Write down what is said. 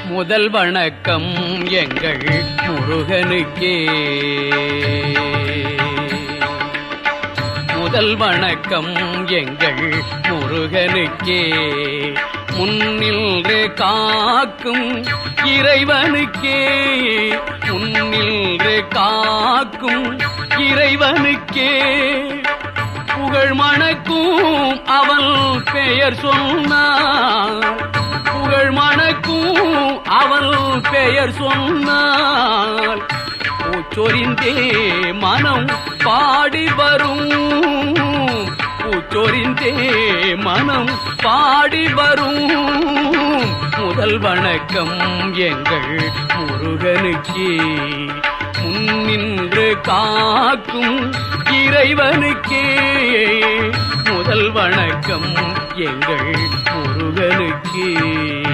முதல் வணக்கம் எங்கள் முருகனுக்கே. முதல் வணக்கம் எங்கள் முருகனுக்கே. முன்னின்று காக்கும் இறைவனுக்கே. முன்னின்று காக்கும் இறைவனுக்கே. புகழ் மணக்கும் அவன் பெயர் சொன்னார். புகழ் மணக்கும் அவன் பெயர் சொன்னால் பூச்சொரிந்தே மனம் பாடி வரும். பூச்சொரிந்தே மனம் பாடி வரும். முதல் வணக்கம் எங்கள் முருகனுக்கே. முன்னின்று காக்கும் இறைவனுக்கே. முதல் வணக்கம் எங்கள் முருகனுக்கே.